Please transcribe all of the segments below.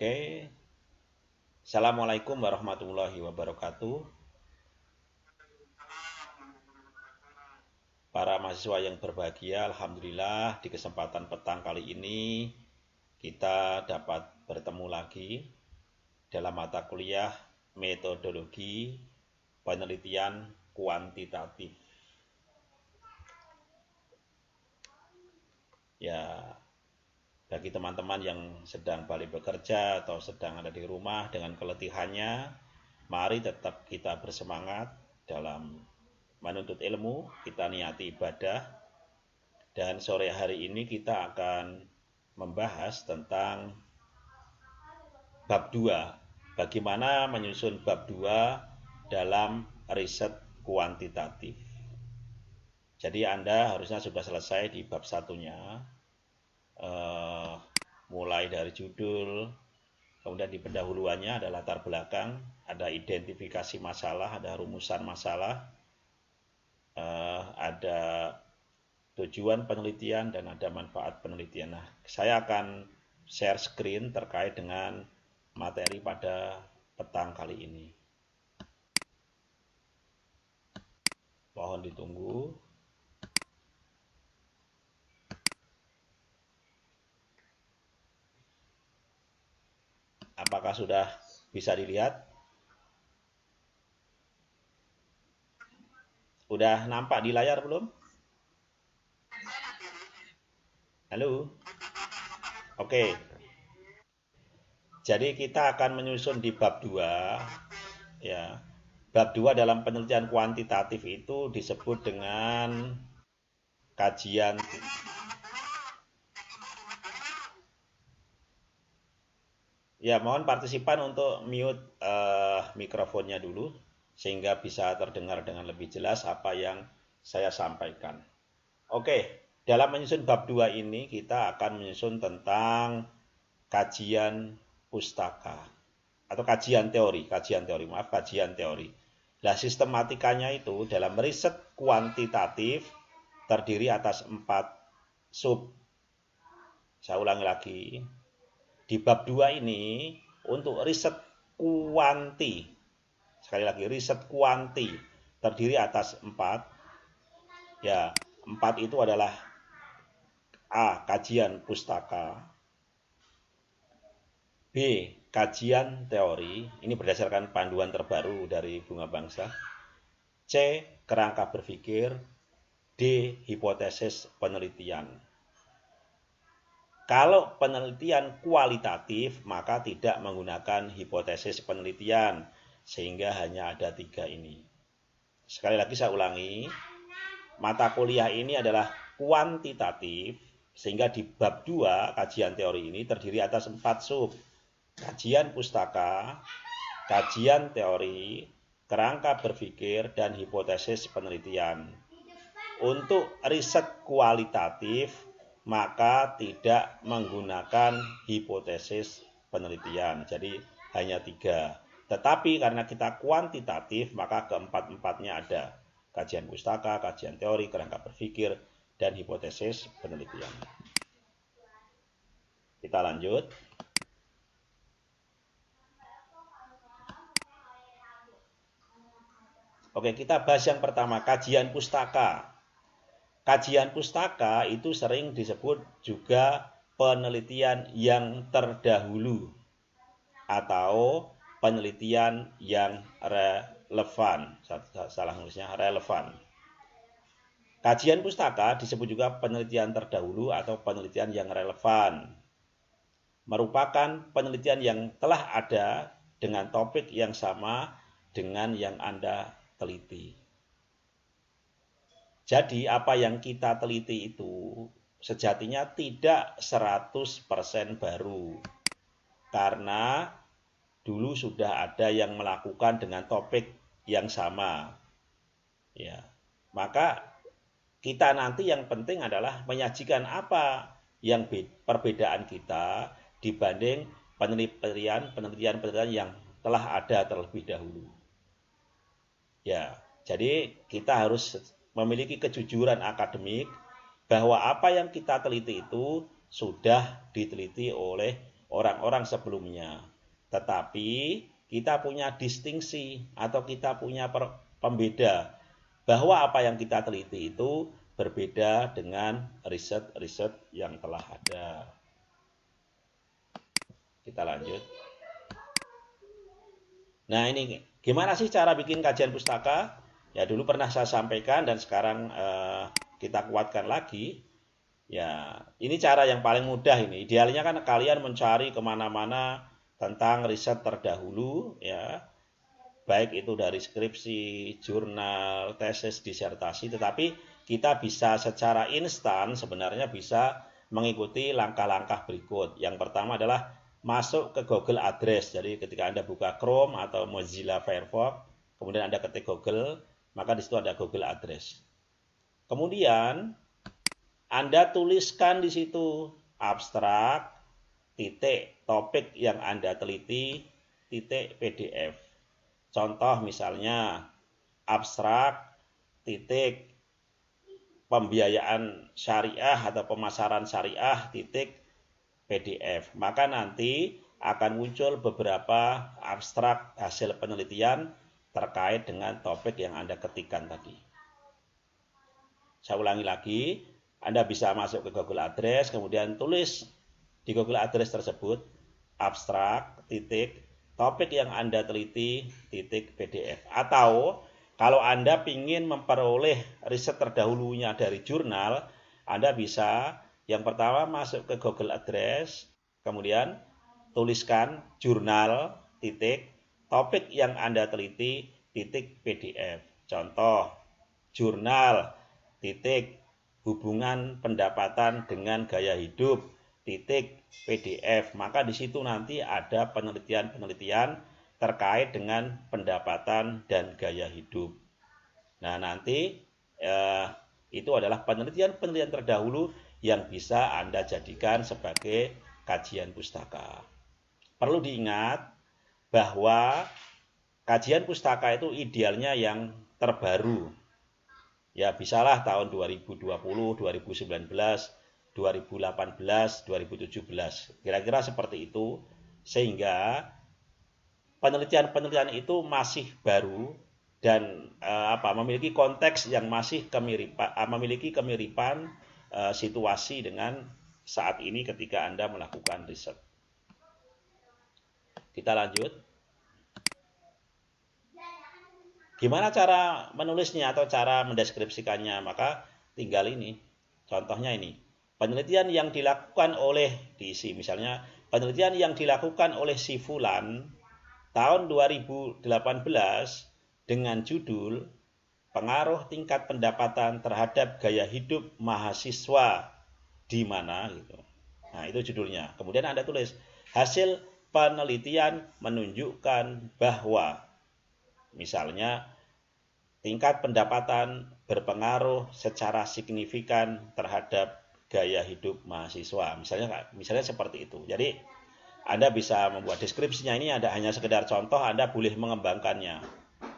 Oke, Assalamualaikum warahmatullahi wabarakatuh. Para mahasiswa yang berbahagia, Alhamdulillah di kesempatan petang kali ini kita dapat bertemu lagi dalam mata kuliah metodologi penelitian kuantitatif. Ya, bagi teman-teman yang sedang balik bekerja atau sedang ada di rumah dengan keletihannya, mari tetap kita bersemangat dalam menuntut ilmu, kita niati ibadah, dan sore hari ini kita akan membahas tentang bab 2, bagaimana menyusun bab 2 dalam riset kuantitatif. Jadi Anda harusnya sudah selesai di bab satunya, mulai dari judul, kemudian di pendahuluannya ada latar belakang, ada identifikasi masalah, ada rumusan masalah, ada tujuan penelitian, dan ada manfaat penelitian. Nah, saya akan share screen terkait dengan materi pada petang kali ini. Mohon ditunggu. Apakah sudah bisa dilihat? Udah nampak di layar belum? Halo? Oke. Jadi kita akan menyusun di bab 2, ya. Bab 2 dalam penelitian kuantitatif itu disebut dengan kajian. Ya, mohon partisipan untuk mute mikrofonnya dulu sehingga bisa terdengar dengan lebih jelas apa yang saya sampaikan. Oke, dalam menyusun bab 2 ini kita akan menyusun tentang kajian pustaka atau kajian teori. Nah, sistematikanya itu dalam riset kuantitatif terdiri atas 4 sub. Saya ulangi lagi. Di bab 2 ini untuk riset kuanti, sekali lagi riset kuanti terdiri atas 4. Ya, 4 itu adalah A. Kajian pustaka, B. Kajian teori, ini berdasarkan panduan terbaru dari Bunga Bangsa, C. Kerangka berpikir, D. Hipotesis penelitian. Kalau penelitian kualitatif, maka tidak menggunakan hipotesis penelitian, sehingga hanya ada 3 ini. Sekali lagi saya ulangi, mata kuliah ini adalah kuantitatif, sehingga di bab 2 kajian teori ini terdiri atas 4 sub. Kajian pustaka, kajian teori, kerangka berpikir, dan hipotesis penelitian. Untuk riset kualitatif, maka tidak menggunakan hipotesis penelitian. Jadi hanya 3. Tetapi karena kita kuantitatif, maka keempat-empatnya ada. Kajian pustaka, kajian teori, kerangka berpikir, dan hipotesis penelitian. Kita lanjut. Oke, kita bahas yang pertama, kajian pustaka. Kajian pustaka itu sering disebut juga penelitian yang terdahulu atau penelitian yang relevan. Salah nulisnya, relevan. Kajian pustaka disebut juga penelitian terdahulu atau penelitian yang relevan. Merupakan penelitian yang telah ada dengan topik yang sama dengan yang Anda teliti. Jadi apa yang kita teliti itu sejatinya tidak 100% baru. Karena dulu sudah ada yang melakukan dengan topik yang sama. Ya. Maka kita nanti yang penting adalah menyajikan apa yang perbedaan kita dibanding penelitian yang telah ada terlebih dahulu. Ya, jadi kita harus memiliki kejujuran akademik bahwa apa yang kita teliti itu sudah diteliti oleh orang-orang sebelumnya. Tetapi kita punya distingsi atau kita punya pembeda bahwa apa yang kita teliti itu berbeda dengan riset-riset yang telah ada. Kita lanjut. Nah, ini gimana sih cara bikin kajian pustaka? Ya dulu pernah saya sampaikan dan sekarang kita kuatkan lagi. Ya, ini cara yang paling mudah ini. Idealnya kan kalian mencari kemana-mana tentang riset terdahulu, ya, baik itu dari skripsi, jurnal, tesis, disertasi. Tetapi kita bisa secara instan sebenarnya bisa mengikuti langkah-langkah berikut. Yang pertama adalah masuk ke Google Address. Jadi ketika Anda buka Chrome atau Mozilla Firefox, kemudian Anda ketik Google, maka di situ ada Google Address. Kemudian Anda tuliskan di situ abstrak, titik, topik yang Anda teliti, titik PDF. Contoh misalnya abstrak, titik, pembiayaan syariah atau pemasaran syariah, titik, PDF. Maka nanti akan muncul beberapa abstrak hasil penelitian terkait dengan topik yang Anda ketikkan tadi. Saya ulangi lagi, Anda bisa masuk ke Google Address, kemudian tulis di Google Address tersebut abstrak, titik, topik yang Anda teliti, titik, PDF. Atau kalau Anda ingin memperoleh riset terdahulunya dari jurnal, Anda bisa yang pertama masuk ke Google Address, kemudian tuliskan jurnal, titik, topik yang Anda teliti, titik, PDF. Contoh, jurnal, titik, hubungan pendapatan dengan gaya hidup, titik, PDF. Maka di situ nanti ada penelitian-penelitian terkait dengan pendapatan dan gaya hidup. Nah, nanti itu adalah penelitian-penelitian terdahulu yang bisa Anda jadikan sebagai kajian pustaka. Perlu diingat bahwa kajian pustaka itu idealnya yang terbaru. Ya, bisalah tahun 2020, 2019, 2018, 2017. Kira-kira seperti itu, sehingga penelitian-penelitian itu masih baru dan memiliki konteks yang masih memiliki kemiripan situasi dengan saat ini ketika Anda melakukan riset. Kita lanjut. Gimana cara menulisnya atau cara mendeskripsikannya? Maka tinggal ini. Contohnya ini. Penelitian yang dilakukan oleh diisi. Misalnya penelitian yang dilakukan oleh si Fulan tahun 2018 dengan judul pengaruh tingkat pendapatan terhadap gaya hidup mahasiswa di mana gitu. Nah, itu judulnya. Kemudian Anda tulis hasil penelitian menunjukkan bahwa misalnya tingkat pendapatan berpengaruh secara signifikan terhadap gaya hidup mahasiswa. Misalnya seperti itu. Jadi Anda bisa membuat deskripsinya, ini ada hanya sekedar contoh, Anda boleh mengembangkannya.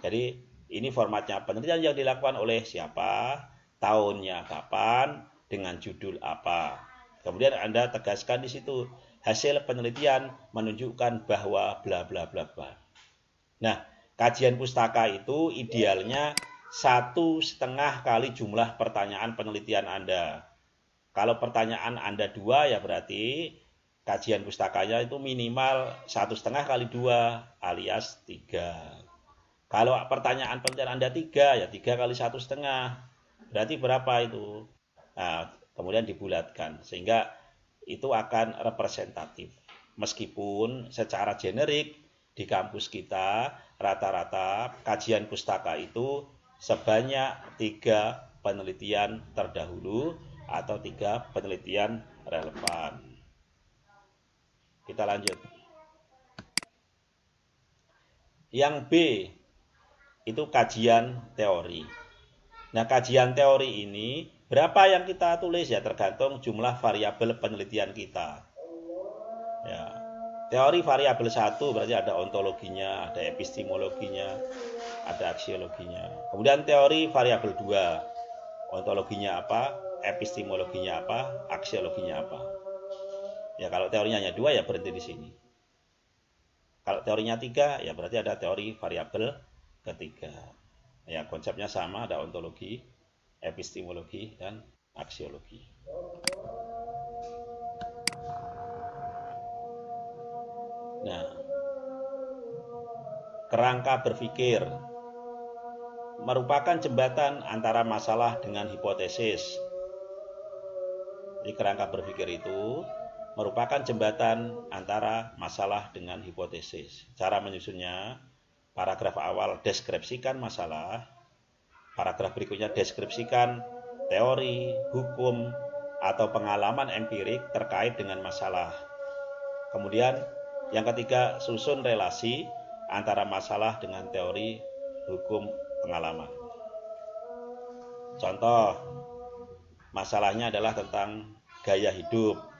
Jadi ini formatnya penelitian yang dilakukan oleh siapa, tahunnya kapan, dengan judul apa. Kemudian Anda tegaskan di situ hasil penelitian menunjukkan bahwa bla bla bla bla. Nah, kajian pustaka itu idealnya 1,5 kali jumlah pertanyaan penelitian Anda. Kalau pertanyaan Anda 2, ya berarti kajian pustakanya itu minimal 1,5 kali 2 alias 3. Kalau pertanyaan penelitian Anda 3, ya 3 kali 1,5. Berarti berapa itu? Nah, kemudian dibulatkan. Sehingga itu akan representatif. Meskipun secara generik di kampus kita, rata-rata kajian pustaka itu sebanyak 3 penelitian terdahulu atau 3 penelitian relevan. Kita lanjut. Yang B, itu kajian teori. Nah, kajian teori ini berapa yang kita tulis ya tergantung jumlah variabel penelitian kita. Ya. Teori variabel 1 berarti ada ontologinya, ada epistemologinya, ada aksiologinya. Kemudian teori variabel 2, ontologinya apa, epistemologinya apa, aksiologinya apa. Ya kalau teorinya hanya 2 ya berhenti di sini. Kalau teorinya 3 ya berarti ada teori variabel ketiga. Ya konsepnya sama, ada ontologi, epistemologi, dan aksiologi. Nah, kerangka berpikir merupakan jembatan antara masalah dengan hipotesis. Jadi kerangka berpikir itu merupakan jembatan antara masalah dengan hipotesis. Cara menyusunnya, paragraf awal deskripsikan masalah, paragraf berikutnya deskripsikan teori, hukum, atau pengalaman empirik terkait dengan masalah. Kemudian yang ketiga, susun relasi antara masalah dengan teori, hukum, pengalaman. Contoh, masalahnya adalah tentang gaya hidup.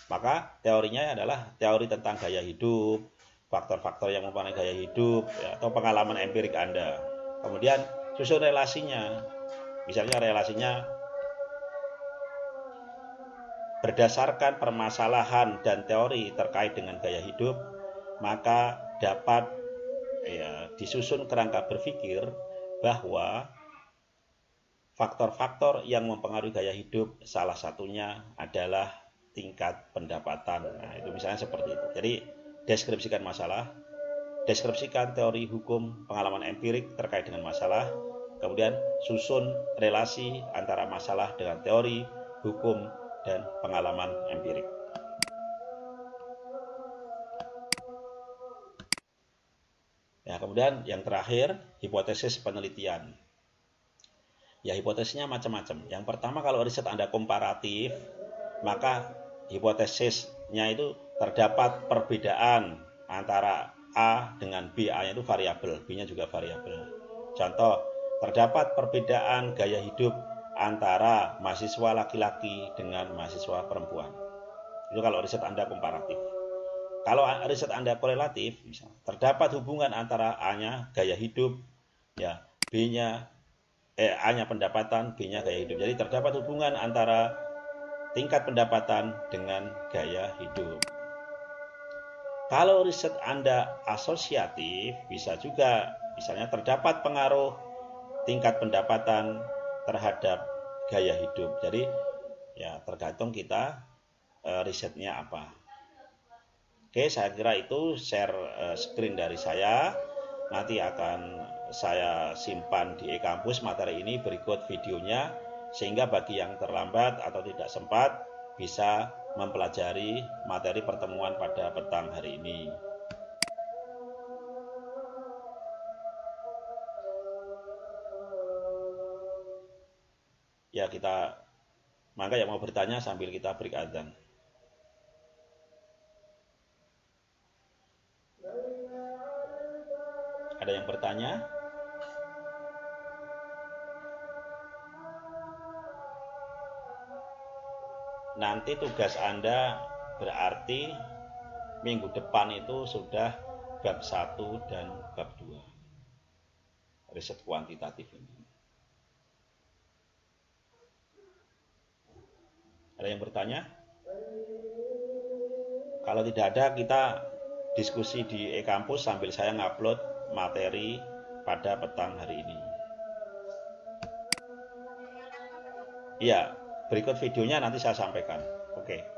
Maka teorinya adalah teori tentang gaya hidup, faktor-faktor yang mempengaruhi gaya hidup, ya, atau pengalaman empirik Anda. Kemudian susun relasinya. Misalnya relasinya berdasarkan permasalahan dan teori terkait dengan gaya hidup, maka dapat disusun kerangka berpikir bahwa faktor-faktor yang mempengaruhi gaya hidup salah satunya adalah tingkat pendapatan. Nah, itu misalnya seperti itu. Jadi, deskripsikan masalah, deskripsikan teori hukum, pengalaman empirik terkait dengan masalah, kemudian susun relasi antara masalah dengan teori, hukum, dan pengalaman empirik. Ya, kemudian yang terakhir, hipotesis penelitian. Ya, hipotesisnya macam-macam. Yang pertama, kalau riset Anda komparatif, maka hipotesisnya itu terdapat perbedaan antara A dengan B. A-nya itu variabel, B-nya juga variabel. Contoh, terdapat perbedaan gaya hidup antara mahasiswa laki-laki dengan mahasiswa perempuan. Itu kalau riset Anda komparatif. Kalau riset Anda korelatif, misalnya, terdapat hubungan antara A-nya gaya hidup, ya, B-nya A-nya pendapatan, B-nya gaya hidup. Jadi terdapat hubungan antara tingkat pendapatan dengan gaya hidup. Kalau riset Anda asosiatif, bisa juga misalnya terdapat pengaruh tingkat pendapatan terhadap gaya hidup. Jadi ya tergantung kita risetnya apa. Oke, saya kira itu share screen dari saya. Nanti akan saya simpan di e-kampus materi ini berikut videonya, sehingga bagi yang terlambat atau tidak sempat bisa mempelajari materi pertemuan pada petang hari ini. Ya, mangga yang mau bertanya sambil kita break adzan. Ada yang bertanya? Nanti tugas Anda berarti minggu depan itu sudah bab 1 dan bab 2. Riset kuantitatif ini. Ada yang bertanya? Kalau tidak ada, kita diskusi di e-kampus sambil saya ngupload materi pada petang hari ini. Iya, berikut videonya nanti saya sampaikan. Oke.